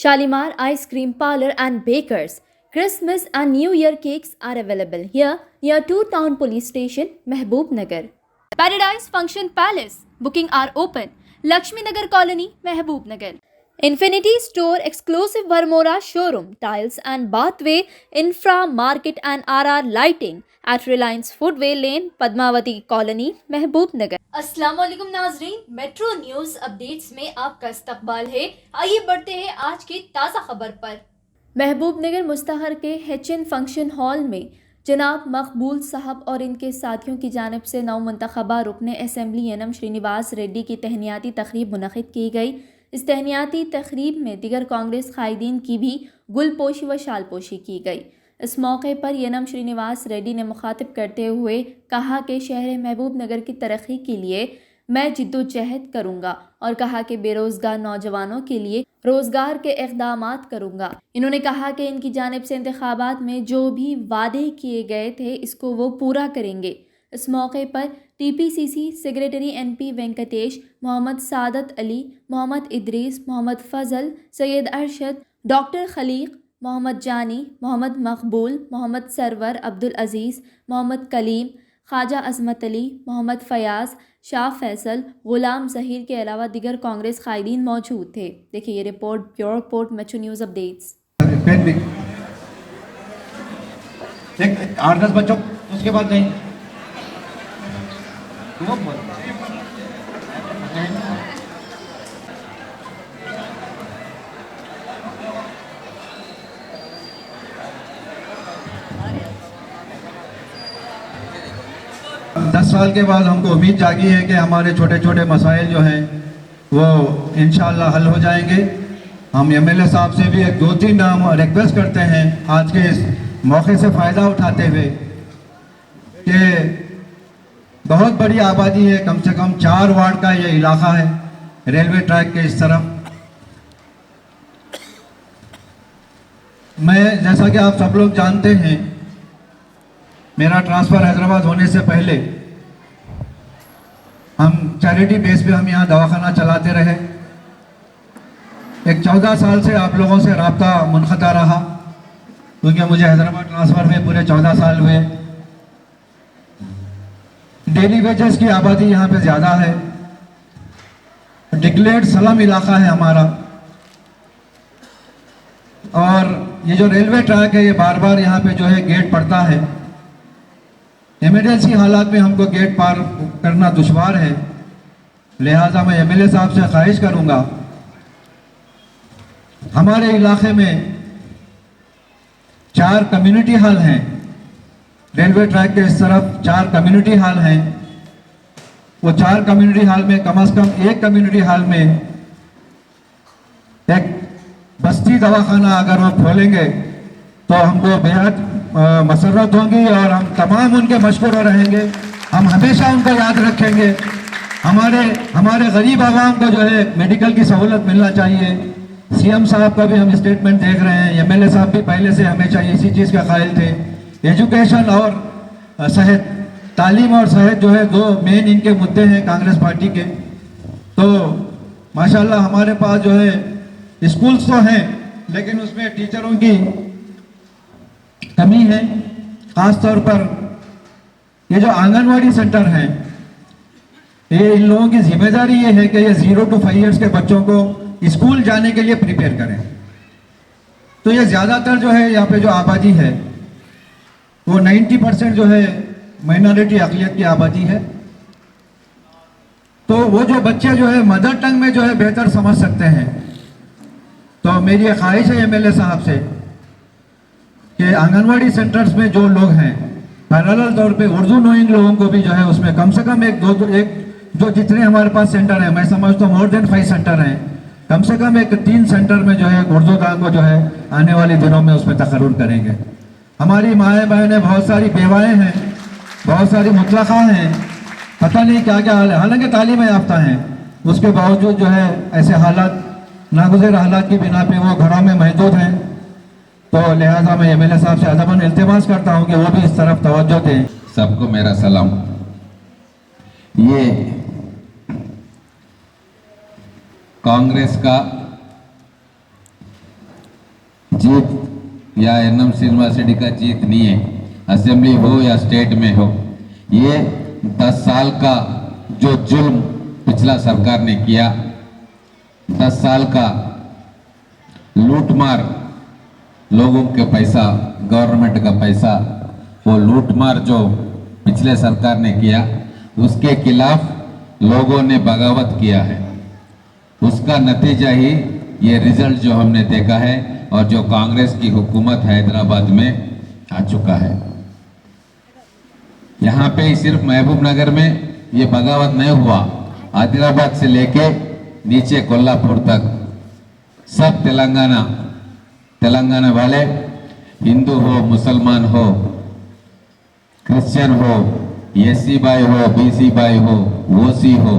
Shalimar Ice Cream Parlor and Bakers. Christmas and New Year cakes are available here near 2 Town Police Station, Mehboob Nagar. Paradise Function Palace. Booking are open. Lakshmi Nagar Colony, Mehboob Nagar. Infinity Store exclusive Varmora showroom, tiles and bathway, infra, market and RR lighting at Reliance Foodway Lane, Padmavati Colony, Mehboob Nagar. अस्सलाम वालेकुम नाजरीन, metro news updates में आपका इस्तकबाल है। आइए बढ़ते हैं आज की ताज़ा खबर पर। महबूब नगर मुस्तहर के HN फंक्शन हॉल में जनाब मकबूल साहब और इनके साथियों की जानिब से नौ मुंतखबा रुकन असम्बली एनम श्रीनिवास रेड्डी की तहनियाती तकरीब मुनक़िद की गई। इस तहनियाती तकरीब में दिगर कांग्रेस कायदीन की भी गुलपोशी व शालपोशी की गई। इस मौके पर यनम श्रीनिवास रेड्डी ने मुखातिब करते हुए कहा कि शहर महबूब नगर की तरक्की के लिए मैं जिद्दोजहद करूंगा और कहा कि बेरोज़गार नौजवानों के लिए रोज़गार के इक़दामात करूंगा। इन्होंने कहा कि इनकी जानिब से इंतखाबात में जो भी वादे किए गए थे इसको वो पूरा करेंगे। इस मौके पर TPCC secretary NP Venkatesh, Mohammed Sadat Ali, Mohammed Idris, Mohammed Fazal, Syed Arshad, doctor Khaleeq, Mohammed Jani, Mohammed Maqbool, Mohammed Sarwar, Abdul Aziz, Mohammed Kaleem, Khwaja Azmat Ali, Mohammed Fayaz, Shah Faisal, Ghulam Zaheer के अलावा दिगर कांग्रेस कायदीन मौजूद थे। देखिए ये रिपोर्ट, bureau report, metro news updates. 8-10 बच्चों उसके बाद नहीं 10 साल के बाद हमको उम्मीद जागी है कि हमारे छोटे छोटे मसाइल जो हैं वो इंशाअल्लाह हल हो जाएंगे। हम MLA साहब से भी एक 2-3 नाम रिक्वेस्ट करते हैं आज के इस मौके से फ़ायदा उठाते हुए कि बहुत बड़ी आबादी है, कम से कम 4 वार्ड का ये इलाका है रेलवे ट्रैक के इस तरफ। मैं जैसा कि आप सब लोग जानते हैं मेरा ट्रांसफ़र हैदराबाद होने से पहले हम चैरिटी बेस पे हम यहाँ दवाखाना चलाते रहे। एक 14 साल से आप लोगों से रब्ता मुनक़ता रहा क्योंकि मुझे हैदराबाद ट्रांसफ़र में पूरे 14 साल हुए। डेली वेजेस की आबादी यहाँ पे ज़्यादा है, डिक्लेयर्ड स्लम इलाका है हमारा, और ये जो रेलवे ट्रैक है ये बार बार यहाँ पे जो है गेट पड़ता है। इमरजेंसी हालात में हमको गेट पार करना दुश्वार है, लिहाजा मैं MLA साहब से ख्वाहिश करूँगा हमारे इलाके में 4 कम्युनिटी हॉल हैं, रेलवे ट्रैक के इस तरफ 4 कम्युनिटी हॉल हैं। वो 4 कम्युनिटी हॉल में कम से कम एक कम्युनिटी हॉल में एक बस्ती दवाखाना अगर वो खोलेंगे तो हमको बेहद मसरत होंगी और हम तमाम उनके मशकूर रहेंगे। हम हमेशा उनको याद रखेंगे। हमारे गरीब आवाम को जो है मेडिकल की सहूलत मिलना चाहिए। CM साहब का भी हम स्टेटमेंट देख रहे हैं, MLA साहब भी पहले से हमेशा इसी चीज़ के कायल थे। एजुकेशन और सेहत, तालीम और सेहत जो है 2 मेन इनके मुद्दे हैं कांग्रेस पार्टी के। तो माशाल्लाह हमारे पास जो है स्कूल्स तो हैं लेकिन उसमें टीचरों की कमी है। ख़ास तौर पर ये जो आंगनवाड़ी सेंटर हैं ये इन लोगों की जिम्मेदारी ये है कि ये 0 to 5 ईयर्स के बच्चों को स्कूल जाने के लिए प्रिपेयर करें। तो ये ज़्यादातर जो है यहाँ पे जो आबादी है वो 90% जो है माइनॉरिटी अक़लियत की आबादी है। तो वो जो बच्चे जो है मदर टंग में जो है बेहतर समझ सकते हैं। तो मेरी एक ख्वाहिश है MLA साहब से कि आंगनवाड़ी सेंटर्स में जो लोग हैं पैरेलल तौर पे उर्दू नोइंग लोगों को भी जो है उसमें कम से कम एक जो जितने हमारे पास सेंटर हैं, मैं समझता हूँ मोर देन 5 सेंटर हैं, कम से कम एक 3 सेंटर में जो है उर्दू दान को जो है आने वाले दिनों में उसमें तकर्रुर करेंगे। हमारी माएँ बहनें बहुत सारी बेवाएँ हैं, बहुत सारी मुतलक़ा हैं, पता नहीं क्या क्या हाल है, हालांकि तालीम याफ्ता हैं, उसके बावजूद जो है ऐसे हालात नागुज़र हालात की बिना पे वो घरों में महदूद हैं। तो लिहाजा मैं MLA साहब से अदबन इल्तिमास करता हूँ कि वो भी इस तरफ तवज्जो दें। सबको मेरा सलाम। ये कांग्रेस का जीत या एनएम श्रीनिवास रेड्डी का जीत नहीं है, असेंबली हो या स्टेट में हो। ये 10 साल का जो जुल्म पिछला सरकार ने किया, 10 साल का लूटमार, लोगों के पैसा, गवर्नमेंट का पैसा, वो लूटमार जो पिछले सरकार ने किया, उसके खिलाफ लोगों ने बगावत किया है। उसका नतीजा ही ये रिजल्ट जो हमने देखा है और जो कांग्रेस की हुकूमत हैदराबाद में आ चुका है। यहाँ पे सिर्फ महबूब नगर में ये बगावत नहीं हुआ, हैदराबाद से लेके नीचे कोल्हापुर तक सब तेलंगाना वाले, हिंदू हो, मुसलमान हो, क्रिश्चियन हो, एससी भाई हो, बीसी भाई हो, ओसी हो,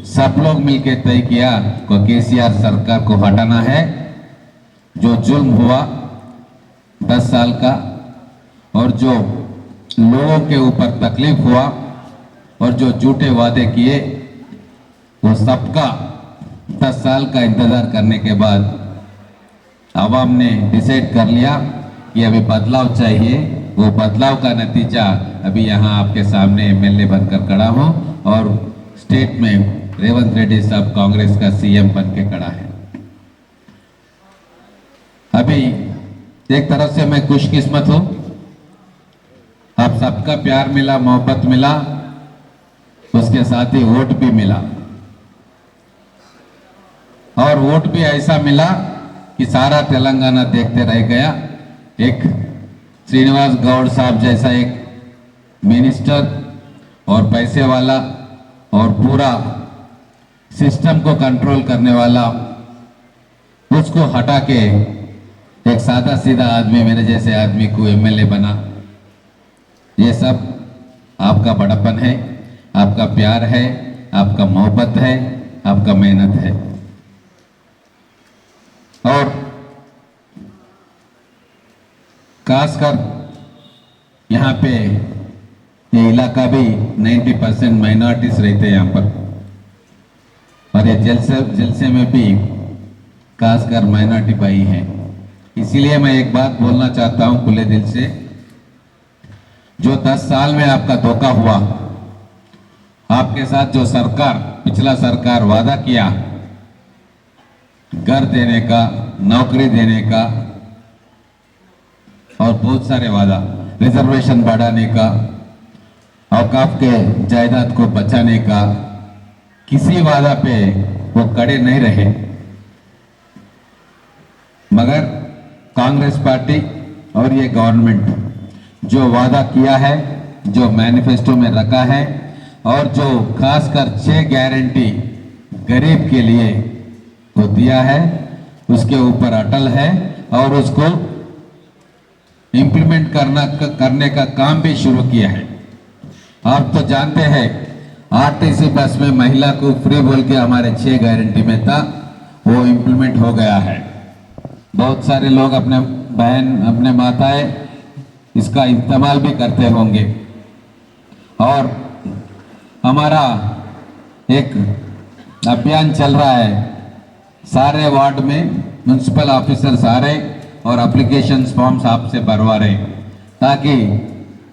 सब लोग मिलकर तय किया को केसीआर सरकार को हटाना है। जो जुल्म हुआ 10 साल का और जो लोगों के ऊपर तकलीफ हुआ और जो झूठे वादे किए, वो सबका 10 साल का इंतजार करने के बाद आवाम ने डिसाइड कर लिया कि अभी बदलाव चाहिए। वो बदलाव का नतीजा अभी यहाँ आपके सामने एमएलए बनकर खड़ा हूँ और स्टेट में रेवंत रेड्डी साहब कांग्रेस का सीएम बन के खड़ा है। अभी एक तरफ से मैं खुशकिस्मत हूँ, आप सबका प्यार मिला, मोहब्बत मिला, उसके साथ ही वोट भी मिला और वोट भी ऐसा मिला कि सारा तेलंगाना देखते रह गया। एक श्रीनिवास गौड़ साहब जैसा एक मिनिस्टर और पैसे वाला और पूरा सिस्टम को कंट्रोल करने वाला, उसको हटा के एक सादा सीधा आदमी, मेरे जैसे आदमी को एमएलए बना। ये सब आपका बड़प्पन है, आपका प्यार है, आपका मोहब्बत है, आपका मेहनत है। और खासकर यहाँ पे ये इलाका भी 90% माइनॉरिटीज रहते हैं यहाँ पर और ये जलसे में भी खासकर माइनॉरिटी भाई हैं। इसीलिए मैं एक बात बोलना चाहता हूँ खुले दिल से, जो 10 साल में आपका धोखा हुआ, आपके साथ जो सरकार, पिछला सरकार वादा किया घर देने का, नौकरी देने का और बहुत सारे वादा, रिजर्वेशन बढ़ाने का, औकाफ के जायदाद को बचाने का, किसी वादा पे वो खड़े नहीं रहे। मगर कांग्रेस पार्टी और ये गवर्नमेंट जो वादा किया है, जो मैनिफेस्टो में रखा है और जो खासकर 6 गारंटी गरीब के लिए वो दिया है, उसके ऊपर अटल है और उसको इम्प्लीमेंट करने का काम भी शुरू किया है। आप तो जानते हैं आरटीसी बस में महिला को फ्री बोल के हमारे 6 गारंटी में था, वो इम्प्लीमेंट हो गया है। बहुत सारे लोग, अपने बहन, अपने माताएं इसका इस्तेमाल भी करते होंगे। और हमारा एक अभियान चल रहा है, सारे वार्ड में म्युनिसिपल ऑफिसर सारे और एप्लीकेशन फॉर्म्स आपसे भरवा रहे, ताकि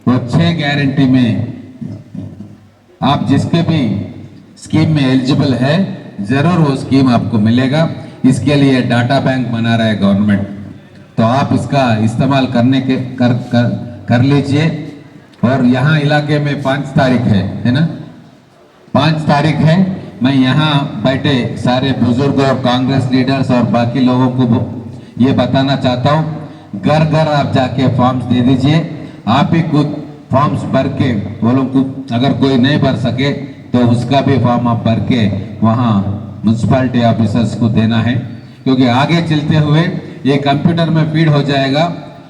वो 6 गारंटी में आप जिसके भी स्कीम में एलिजिबल है, जरूर वो स्कीम आपको मिलेगा। इसके लिए डाटा बैंक बना रहा है गवर्नमेंट, तो आप इसका इस्तेमाल करने के कर लीजिए। और यहाँ इलाके में 5 तारीख है ना, 5 तारीख है। मैं यहाँ बैठे सारे बुजुर्ग और कांग्रेस लीडर्स और बाकी लोगों को ये बताना चाहता हूँ, घर घर आप जाके फॉर्म्स दे दीजिए। आप ही खुद फॉर्म्स भर के, वो लोग को अगर कोई नहीं भर सके तो उसका भी फॉर्म आप भर के वहाँ म्यूनसिपालिटी ऑफिसर्स को देना है, क्योंकि आगे चलते हुए ये कंप्यूटर में फीड हो जाएगा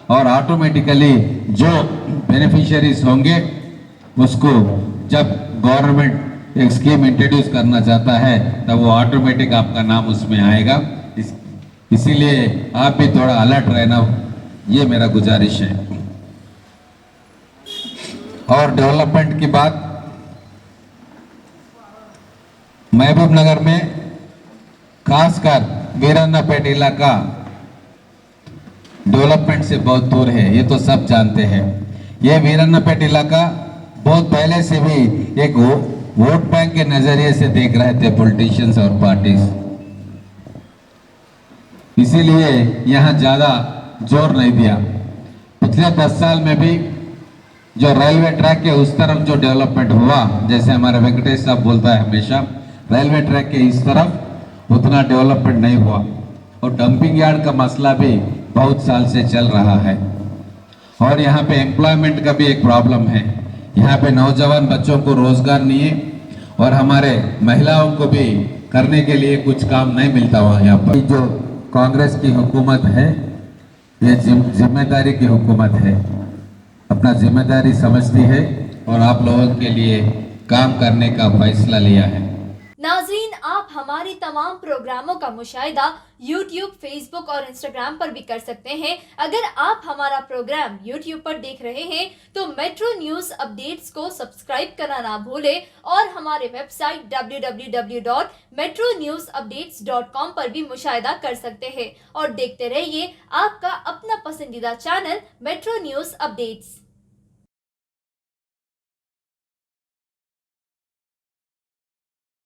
और ऑटोमेटिकली जो बेनिफिशियरीज होंगे उसको जब गवर्नमेंट एक स्कीम इंट्रोड्यूस करना चाहता है तब वो ऑटोमेटिक आपका नाम उसमें आएगा। इसीलिए आप भी थोड़ा अलर्ट रहना, ये मेरा गुजारिश है। और डेवलपमेंट की बात, महबूब नगर में खासकर वीरन्नापेट इलाका डेवलपमेंट से बहुत दूर है, ये तो सब जानते हैं। ये वीरन्नपेट इलाका बहुत पहले से भी एक वोट बैंक के नजरिए से देख रहे थे पॉलिटिशियंस और पार्टीज, इसीलिए यहाँ ज्यादा जोर नहीं दिया। पिछले 10 साल में भी जो रेलवे ट्रैक के उस तरफ जो डेवलपमेंट हुआ, जैसे हमारे वेंकटेश साहब बोलता है हमेशा, रेलवे ट्रैक के इस तरफ उतना डेवलपमेंट नहीं हुआ। और डंपिंग यार्ड का मसला भी बहुत साल से चल रहा है। और यहाँ पे एम्प्लॉयमेंट का भी एक प्रॉब्लम है। यहाँ पे नौजवान बच्चों को रोजगार नहीं है और हमारे महिलाओं को भी करने के लिए कुछ काम नहीं मिलता वहाँ। यहाँ पर जो कांग्रेस की हुकूमत है, ये जिम्मेदारी की हुकूमत है, अपना जिम्मेदारी समझती है और आप लोगों के लिए काम करने का फैसला लिया है। नाज़रीन, आप हमारे तमाम प्रोग्रामों का मुशाहिदा YouTube, Facebook और Instagram पर भी कर सकते हैं। अगर आप हमारा प्रोग्राम YouTube पर देख रहे हैं तो मेट्रो न्यूज़ अपडेट्स को सब्सक्राइब करना ना भूलें और हमारे वेबसाइट www.metronewsupdates.com पर भी मुशाहिदा कर सकते हैं और देखते रहिए आपका अपना पसंदीदा चैनल मेट्रो न्यूज़ अपडेट्स।